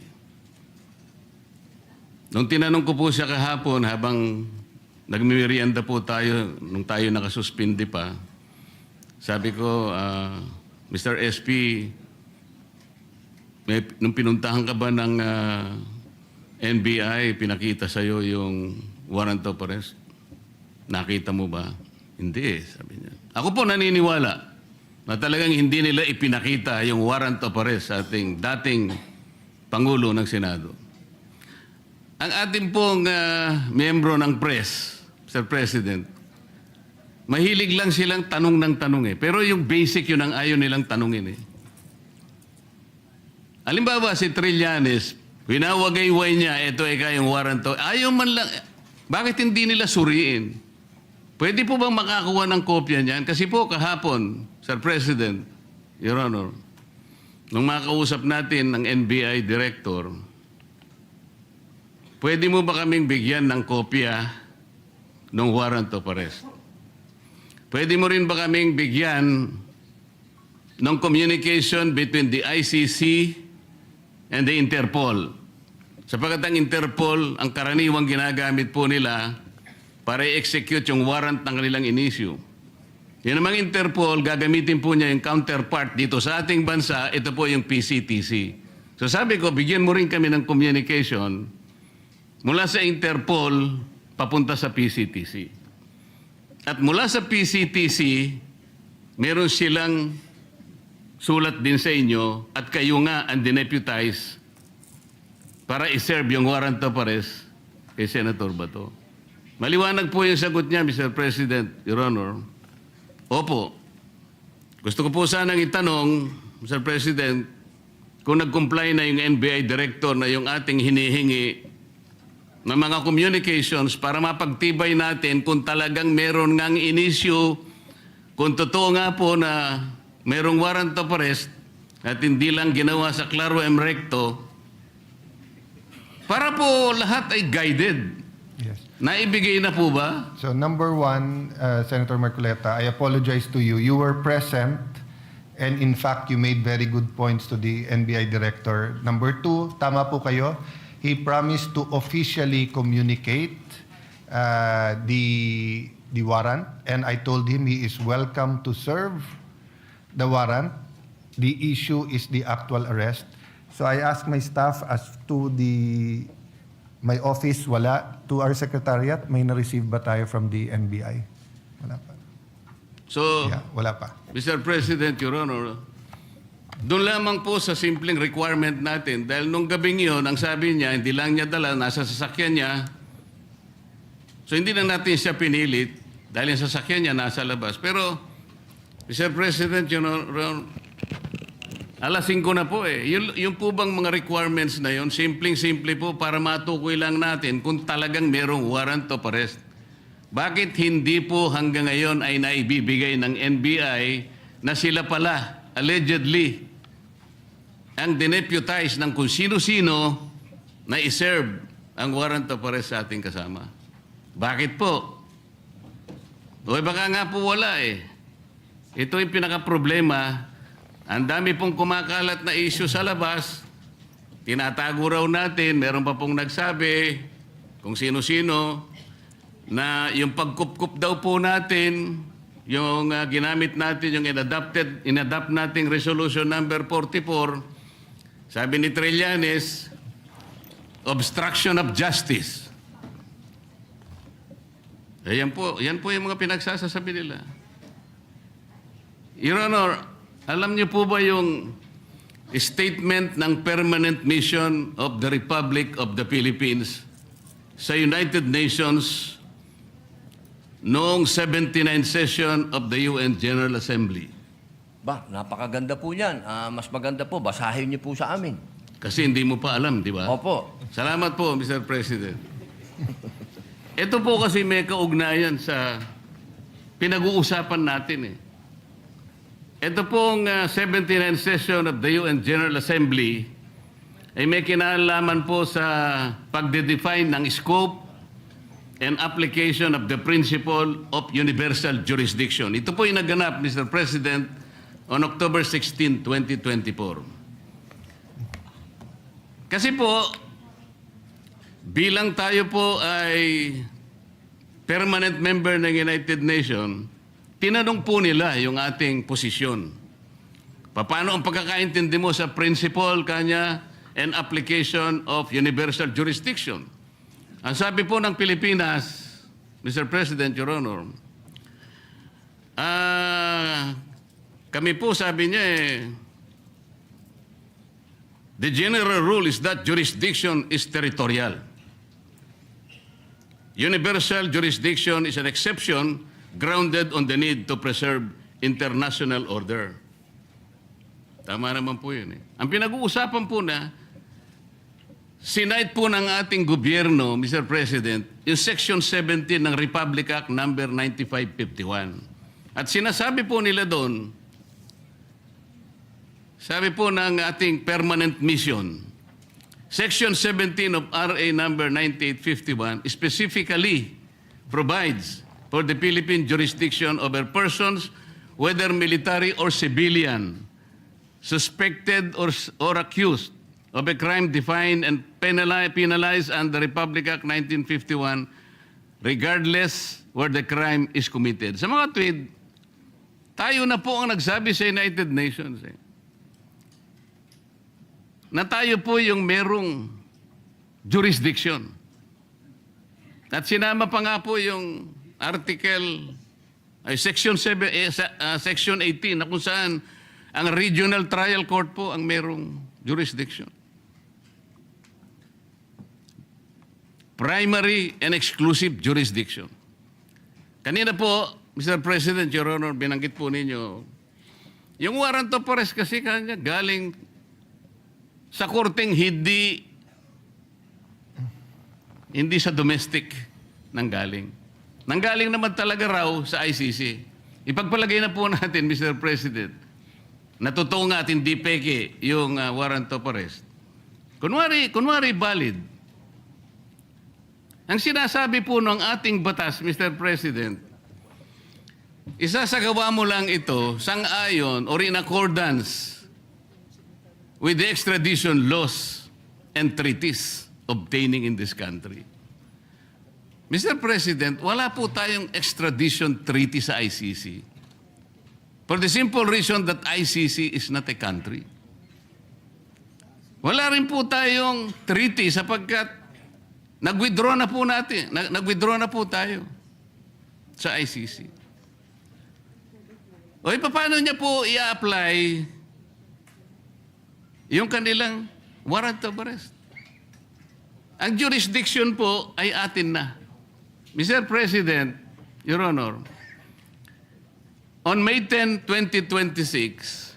Nung tinanong ko po siya kahapon, habang nagmimerienda po tayo, nung tayo nakasuspindi pa, sabi ko, Mr. SP, nung pinuntahan ka ba ng NBI, pinakita sa'yo yung warrant of arrest? Nakita mo ba? Hindi, sabi niya. Ako po naniniwala na talagang hindi nila ipinakita yung warrant of arrest sa ating dating Pangulo ng Senado. Ang ating pong miyembro ng press, Mr. President, mahilig lang silang tanong ng tanong eh. Pero yung basic yun ang ayaw nilang tanongin eh. Halimbawa si Trillanes, winawagayway niya, ito yung warrant of... Ayaw man lang... Bakit hindi nila suriin? Pwede po bang makakuha ng kopya niyan? Kasi po kahapon, Sir President, Your Honor, nung makausap natin ng NBI Director, pwede mo ba kaming bigyan ng kopya ng warrant of arrest? Pwede mo rin ba kaming bigyan ng communication between the ICC and the Interpol? Sapagkat ang Interpol, ang karaniwang ginagamit po nila para i-execute yung warrant ng kanilang inisyu. Yan namang Interpol, gagamitin po niya yung counterpart dito sa ating bansa, ito po yung PCTC. So sabi ko, bigyan mo rin kami ng communication mula sa Interpol papunta sa PCTC. At mula sa PCTC, meron silang sulat din sa inyo at kayo nga ang dineputize para iserve yung warrant of arrest kay Senator Bato. Maliwanag po yung sagot niya, Mr. President, Your Honor. Opo. Gusto ko po sanang itanong, Mr. President, kung nag-comply na yung NBI Director na yung ating hinihingi ng mga communications para mapagtibay natin kung talagang meron ngang inisyu, kung totoo nga po na merong warrant of arrest at hindi lang ginawa sa Claro M. Recto, para po lahat ay guided. Yes. Naibigay na po ba? So number one, Senator Marcoleta, I apologize to you. You were present and in fact, you made very good points to the NBI Director. Number two, tama po kayo. He promised to officially communicate the warrant, and I told him he is welcome to serve the warrant. The issue is the actual arrest. So I asked my staff as to my office, wala. To our secretariat, may na-receive ba tayo from the NBI? Wala pa. So, Yeah, wala pa. Mr. President, Your Honor, doon lamang po sa simpleng requirement natin, dahil nung gabing yun, ang sabi niya, hindi lang niya dala, nasa sasakyan niya. So hindi na natin siya pinilit, dahil yung sasakyan niya nasa labas. Pero, Mr. President, Your Honor, alas 5 na po eh. Yung po bang mga requirements na yun, simpleng-simple po para matukoy lang natin kung talagang merong warrant of arrest. Bakit hindi po hanggang ngayon ay naibibigay ng NBI na sila pala, allegedly, ang dineputize ng kung sino-sino na iserve ang warrant of arrest sa ating kasama? Bakit po? O baka nga po wala eh. Ito yung pinaka-problema. Ang dami pong kumakalat na issue sa labas. Tinatago raw natin. Meron pa pong nagsabi kung sino-sino na yung pagkup-kup daw po natin, yung ginamit natin, yung inadapt nating resolution number 44, sabi ni Trillanes, obstruction of justice. Yan po yung mga pinagsasasabi nila. Your Honor, alam niyo po ba yung statement ng Permanent Mission of the Republic of the Philippines sa United Nations noong 79 session of the UN General Assembly? Ba, napakaganda po yan. Mas maganda po, basahin niyo po sa amin. Kasi hindi mo pa alam, di ba? Opo. Salamat po, Mr. President. Ito po kasi may kaugnayan sa pinag-uusapan natin eh. Ito pong 79 session of the UN General Assembly ay may kinalaman po sa pagde-define ng scope and application of the principle of universal jurisdiction. Ito po yung naganap, Mr. President, on October 16, 2024. Kasi po, bilang tayo po ay permanent member ng United Nations, tinanong po nila yung ating posisyon. Paano ang pagkakaintindi mo sa principle kanya and application of universal jurisdiction? Ang sabi po ng Pilipinas, Mr. President, Your Honor, kami po sabi niya the general rule is that jurisdiction is territorial. Universal jurisdiction is an exception grounded on the need to preserve international order. Tama naman po yun eh. Ang pinag-uusapan po na, sinight po ng ating gobyerno, Mr. President, yung Section 17 ng Republic Act number 9551. At sinasabi po nila doon, sabi po ng ating permanent mission, Section 17 of RA number 9851 specifically provides for the Philippine jurisdiction over persons, whether military or civilian, suspected or accused of a crime defined and penalized under Republic Act 1951, regardless where the crime is committed. Sa mga tweet, tayo na po ang nagsabi sa United Nations na tayo po yung merong jurisdiction. At sinama pa nga po yung Section 18 na kung saan ang regional trial court po ang merong jurisdiction. Primary and exclusive jurisdiction. Kanina po, Mr. President, Your Honor, binanggit po ninyo, yung warrant of arrest kasi kanya galing sa korteng hindi sa domestic nanggaling. Nanggaling naman talaga raw sa ICC. Ipagpalagay na po natin, Mr. President, na totoo nga at hindi peke yung warrant of arrest. Kunwari valid. Ang sinasabi po ng ating batas, Mr. President, isasagawa mo lang ito sang-ayon or in accordance with the extradition laws and treaties obtaining in this country. Mr. President, wala po tayong extradition treaty sa ICC. For the simple reason that ICC is not a country. Wala rin po tayong treaty sapagkat nag-withdraw na po tayo sa ICC. O paano niya po i-apply yung kanilang warrant of arrest? Ang jurisdiction po ay atin na. Mr. President, Your Honor, on May 10, 2026,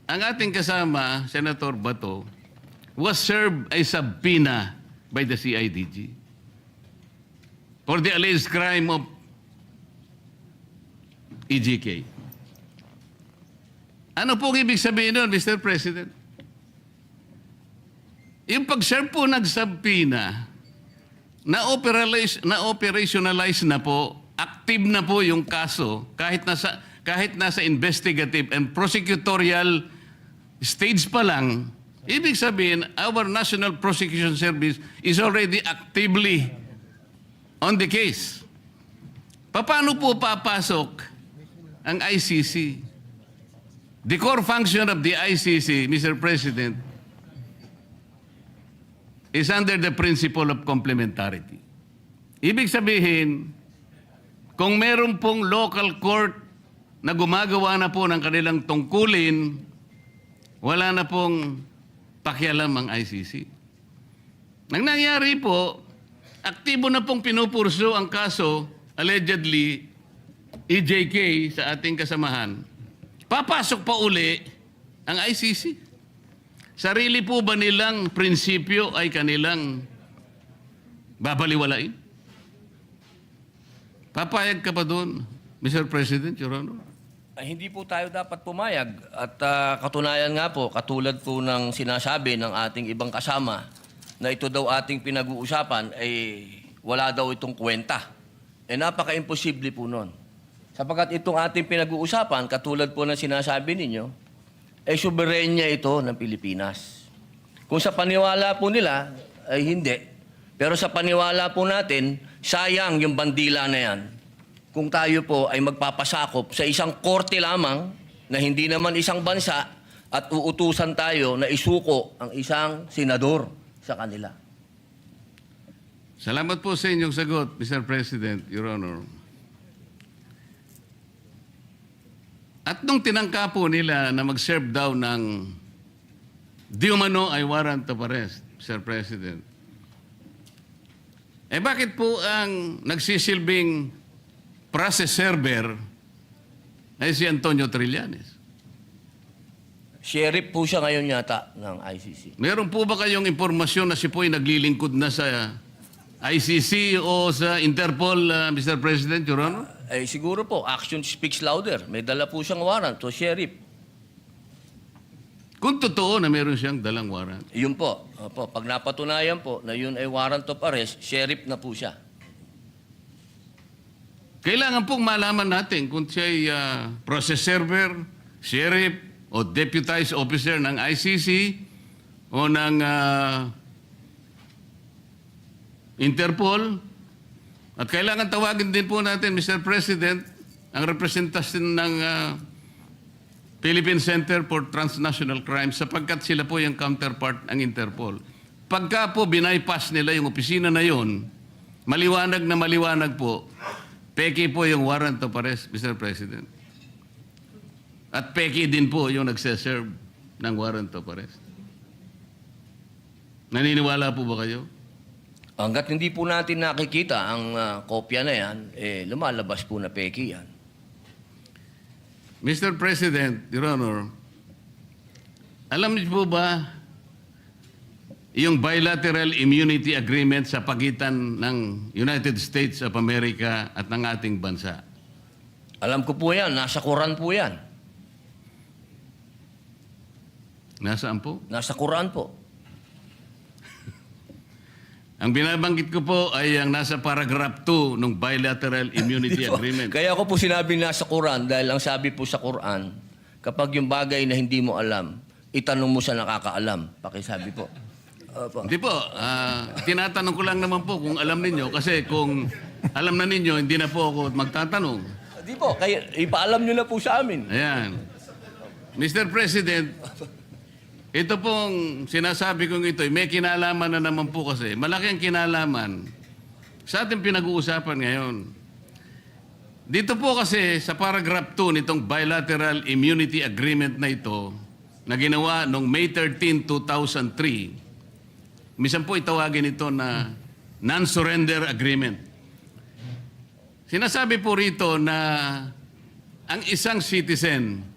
ang ating kasama, Senator Bato, was served a subpoena by the CIDG for the alleged crime of EJK. Ano po ibig sabihin nun, Mr. President? Yung pag-serve po nag-subpoena, na-operationalize na po, active na po yung kaso kahit nasa investigative and prosecutorial stage pa lang, ibig sabihin, our National Prosecution Service is already actively on the case. Paano po papasok ang ICC? The core function of the ICC, Mr. President, is under the principle of complementarity. Ibig sabihin, kung meron pong local court na gumagawa na po ng kanilang tungkulin, wala na pong pakialam ang ICC. Nang nangyari po, aktibo na pong pinupurso ang kaso, allegedly, EJK sa ating kasamahan. Papasok pa uli ang ICC. Sarili po ba nilang prinsipyo ay kanilang babaliwalain? Papayag ka pa doon, Mr. President, Your Honor? Ay, hindi po tayo dapat pumayag. At katunayan nga po, katulad po ng sinasabi ng ating ibang kasama na ito daw ating pinag-uusapan, ay wala daw itong kwenta. Eh napaka-imposible po nun. Sapagkat itong ating pinag-uusapan, katulad po ng sinasabi ninyo, ay soberenya ito ng Pilipinas. Kung sa paniwala po nila, ay hindi. Pero sa paniwala po natin, sayang yung bandila na yan kung tayo po ay magpapasakop sa isang korte lamang na hindi naman isang bansa at uutusan tayo na isuko ang isang senador sa kanila. Salamat po sa inyong sagot, Mr. President, Your Honor. At nung tinangka po nila na mag-serve daw ng di umano ay warrant of arrest, Mr. President, eh bakit po ang nagsisilbing process server ay si Antonio Trillanes? Sheriff po siya ngayon yata ng ICC. Meron po ba kayong impormasyon na si po ay naglilingkod na sa ICC o sa Interpol, Mr. President, Your Honor? Ay siguro po, action speaks louder. May dala po siyang warrant to sheriff. Kung totoo na meron siyang dalang warrant. Yun po. Opo, pag napatunayan po na yun ay warrant of arrest, sheriff na po siya. Kailangan pong malaman natin kung siya ay process server, sheriff, o deputized officer ng ICC o ng Interpol. At kailangan tawagin din po natin, Mr. President, ang representasyon ng Philippine Center for Transnational Crimes sapagkat sila po yung counterpart ng Interpol. Pagka po binaypass nila yung opisina na yun, maliwanag na maliwanag po, peki po yung warrant of arrest, Mr. President. At peki din po yung nagseserve ng warrant of arrest. Naniniwala po ba kayo? Hanggat hindi po natin nakikita ang kopya na yan, eh, lumalabas po na peki yan. Mr. President, Your Honor, alam niyo po ba yung bilateral immunity agreement sa pagitan ng United States of America at ng ating bansa? Alam ko po yan, nasa Quran po yan. Nasaan po? Nasa Quran po. Ang binabanggit ko po ay ang nasa paragraph 2 ng bilateral immunity agreement. Kaya ako po sinabi nasa Quran dahil ang sabi po sa Quran, kapag yung bagay na hindi mo alam, itanong mo sa nakakaalam. Pakisabi po. Opo. Hindi po. Tinatanong ko lang naman po kung alam ninyo kasi kung alam na ninyo, hindi na po ako magtatanong. Di po, kaya ipaalam nyo na po sa amin. Ayan. Mr. President, ito pong sinasabi kong ito, may kinalaman na naman po kasi. Malaki ang kinalaman sa ating pinag-uusapan ngayon. Dito po kasi sa paragraph 2 nitong bilateral immunity agreement na ito na ginawa noong May 13, 2003, minsan po itawagin ito na non-surrender agreement. Sinasabi po rito na ang isang citizen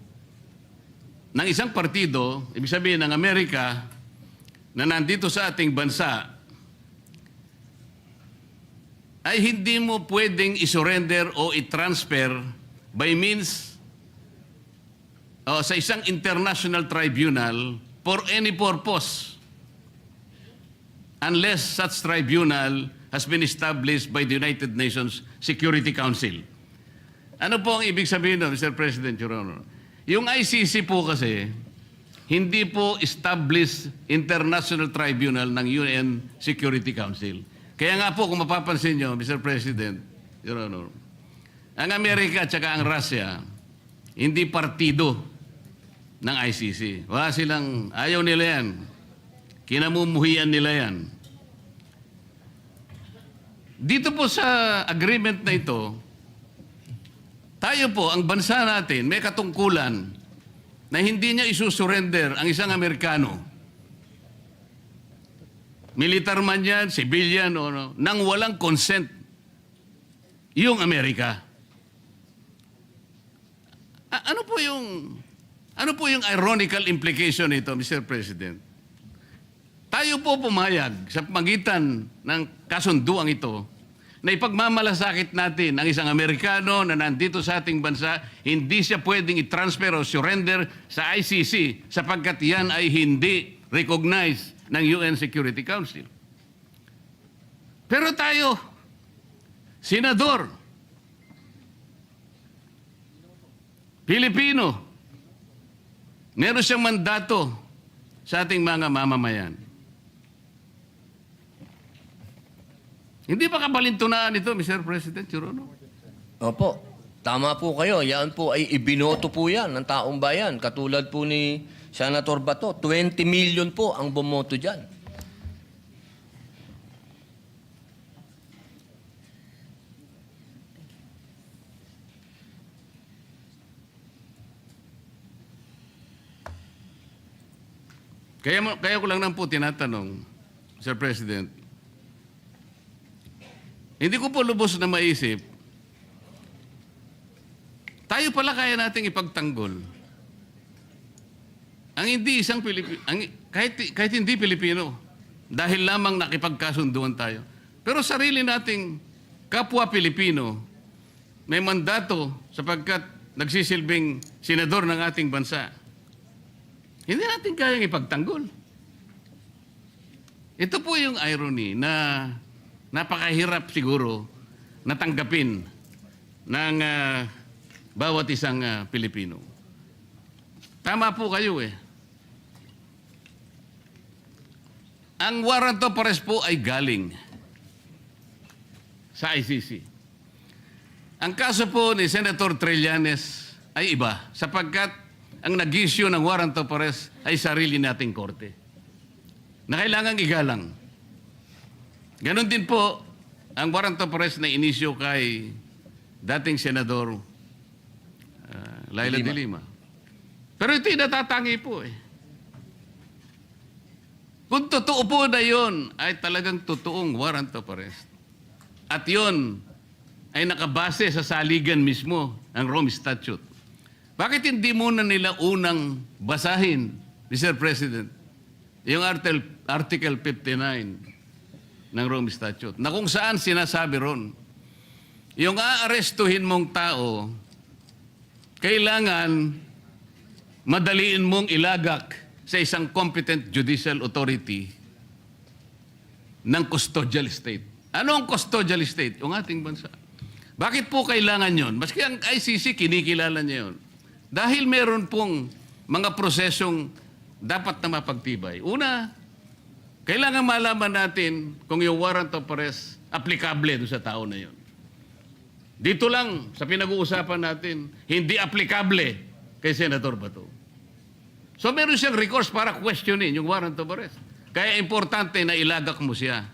ng isang partido, ibig sabihin ng Amerika, na nandito sa ating bansa, ay hindi mo pwedeng isurrender o i-transfer by means sa isang international tribunal for any purpose unless such tribunal has been established by the United Nations Security Council. Ano po ang ibig sabihin nun, Mr. President, Your Honor? Yung ICC po kasi, hindi po established international tribunal ng UN Security Council. Kaya nga po, kung mapapansin nyo, Mr. President, Your Honor, ang Amerika at saka ang Russia, hindi partido ng ICC. Wala silang, ayaw nila yan. Kinamumuhian nila yan. Dito po sa agreement na ito, tayo po, ang bansa natin, may katungkulan na hindi niya isusurrender ang isang Amerikano. Militar man yan, civilian, o no, nang walang consent yung Amerika. Ano po yung ironical implication nito, Mr. President? Tayo po pumayag sa pagitan ng kasunduang ito na ipagmamalasakit natin ang isang Amerikano na nandito sa ating bansa, hindi siya pwedeng i-transfer o surrender sa ICC sapagkat yan ay hindi recognized ng UN Security Council. Pero tayo, senador, Pilipino, meron siyang mandato sa ating mga mamamayan. Hindi ba kabalintunaan ito, Mr. President, Your Honor? Opo, tama po kayo. Yan po ay ibinoto po yan ng taong bayan. Katulad po ni Senator Bato, 20 million po ang bumoto dyan. Kaya ko lang po tinatanong, Mr. President, hindi ko po lubos na maisip, tayo pala kaya nating ipagtanggol ang hindi isang Pilipino, kahit hindi Pilipino, dahil lamang nakipagkasunduan tayo. Pero sarili nating kapwa Pilipino, may mandato sapagkat nagsisilbing senador ng ating bansa. Hindi natin kayang ipagtanggol. Ito po yung irony na napakahirap siguro natanggapin ng bawat isang Pilipino. Tama po kayo eh. Ang warrant of arrest po ay galing sa ICC. Ang kaso po ni Senator Trillanes ay iba sapagkat ang nag-issue ng warrant of arrest ay sarili nating korte na kailangang igalang. Ganon din po ang warrant of arrest na inisyo kay dating Senador Laila de Lima. Pero ito'y natatangi po eh. Kung totoo po na yun, ay talagang totoong warrant of arrest. At yun ay nakabase sa saligan mismo ang Rome Statute. Bakit hindi muna nila unang basahin, Mr. President, yung Article 59 ng Rome Statute, na kung saan sinasabi ron, yung aarestuhin mong tao, kailangan madaliin mong ilagak sa isang competent judicial authority ng custodial state. Ano ang custodial state? Yung ating bansa. Bakit po kailangan yon? Maski ang ICC, kinikilala niya yun. Dahil meron pong mga prosesong dapat na mapagtibay. Una, kailangan malaman natin kung yung warrant of arrest applicable doon sa tao na yun. Dito lang, sa pinag-uusapan natin, hindi applicable kay Senator Bato. So meron siyang recourse para questionin yung warrant of arrest. Kaya importante na ilagak mo siya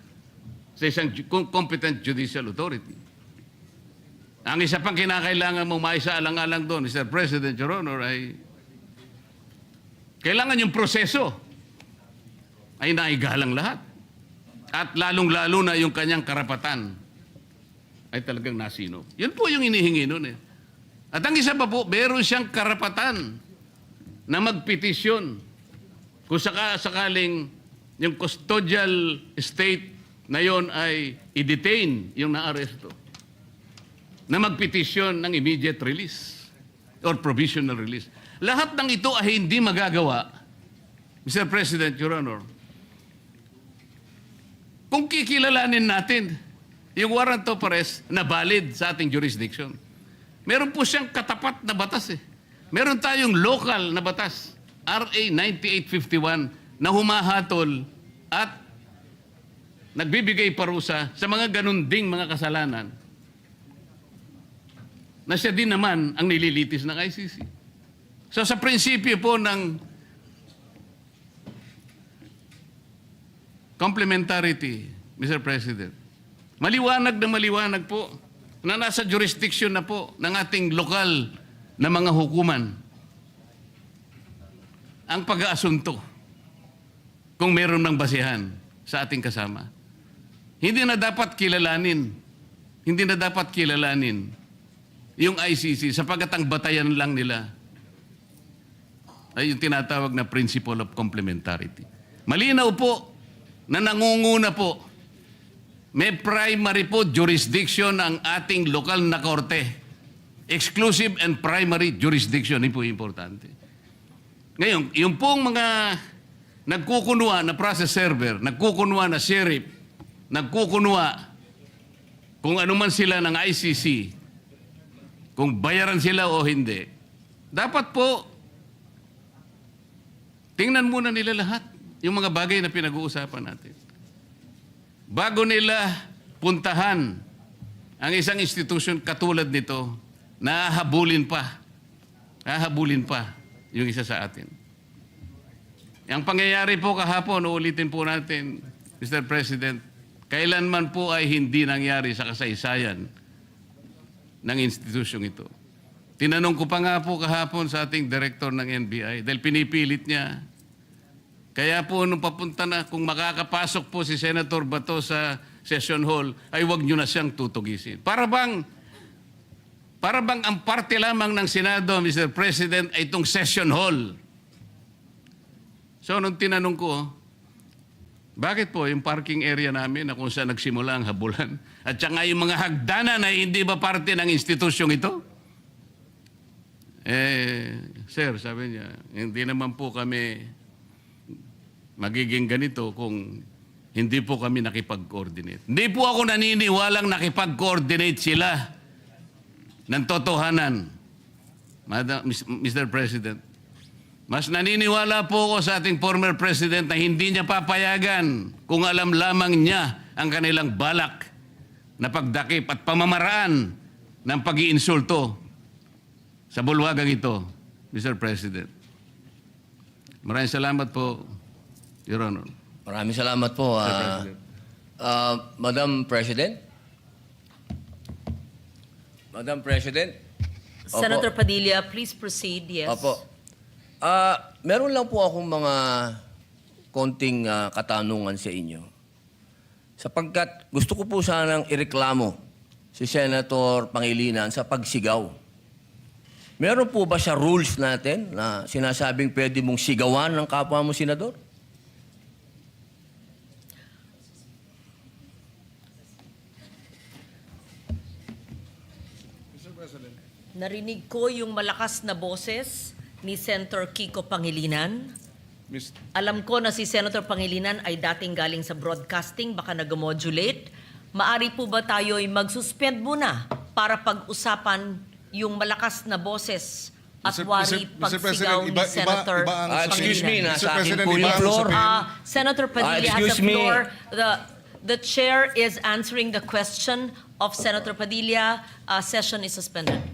sa isang competent judicial authority. Ang isa pang kinakailangan mong maisaalang-alang doon, Mr. President, Your Honor, ay kailangan yung proseso ay naigalang lahat. At lalong-lalo na yung kanyang karapatan ay talagang nasino. Yun po yung inihingi nun eh. At ang isa pa po, meron siyang karapatan na magpetisyon kung sakaling yung custodial state na yon ay i-detain yung naaresto, na magpetisyon ng immediate release or provisional release. Lahat ng ito ay hindi magagawa, Mr. President, Your Honor, kung kikilalanin natin yung warrant of arrest na valid sa ating jurisdiction. Meron po siyang katapat na batas eh. Meron tayong local na batas, RA 9851, na humahatol at nagbibigay parusa sa mga ganun ding mga kasalanan na siya din naman ang nililitis ng ICC. So sa prinsipyo po ng complementarity, Mr. President, maliwanag na maliwanag po na nasa jurisdiction na po ng ating lokal na mga hukuman ang pag-aasunto kung meron ng basihan sa ating kasama. Hindi na dapat kilalanin yung ICC sapagkat ang batayan lang nila ay yung tinatawag na principle of complementarity. Malinaw po na nangunguna po, may primary po jurisdiction ang ating lokal na korte. Exclusive and primary jurisdiction, yun po importante. Ngayon, yung pong mga nagkukunwa na process server, nagkukunwa na sheriff, nagkukunwa kung ano man sila ng ICC, kung bayaran sila o hindi, dapat po tingnan muna nila lahat yung mga bagay na pinag-uusapan natin. Bago nila puntahan ang isang institusyon katulad nito, nahahabulin pa yung isa sa atin. Ang pangyayari po kahapon, uulitin po natin, Mr. President, kailanman po ay hindi nangyari sa kasaysayan ng institusyong ito. Tinanong ko pa nga po kahapon sa ating director ng NBI dahil pinipilit niya. Kaya po nung papunta na, kung makakapasok po si Senator Bato sa session hall, ay wag nyo na siyang tutugisin. Para bang ang parte lamang ng Senado, Mr. President, ay itong session hall. So nung tinanong ko, bakit po yung parking area namin na kung saan nagsimula ang habulan at saka yung mga hagdanan na hindi ba parte ng institusyong ito? Sir, sabi niya, hindi naman po kami magiging ganito kung hindi po kami nakipag-coordinate. Hindi po ako naniniwalang nakipag-coordinate sila ng totohanan, Mr. President. Mas naniniwala po ako sa ating former President na hindi niya papayagan kung alam lamang niya ang kanilang balak na pagdakip at pamamaraan ng pag-iinsulto sa bulwagang ito, Mr. President. Maraming salamat po, Your Honor. Maraming salamat po. Madam President? Madam President? Opo. Senator Padilla, please proceed. Yes. Opo. Meron lang po akong mga konting katanungan sa inyo. Sapagkat gusto ko po sanang ireklamo si Senator Pangilinan sa pagsigaw. Meron po ba siya rules natin na sinasabing pwede mong sigawan ng kapwa mo senador? Narinig ko yung malakas na boses ni Senator Kiko Pangilinan. Alam ko na si Senator Pangilinan ay dating galing sa broadcasting, baka nag-modulate. Maari po ba tayo ay mag-suspend muna para pag-usapan yung malakas na boses at wari pagsigaw ni Senator Pangilinan? Excuse me, nasa akin President, po yung floor. Senator Padilla has excuse the me. floor. The chair is answering the question of Senator Padilla. Session is suspended.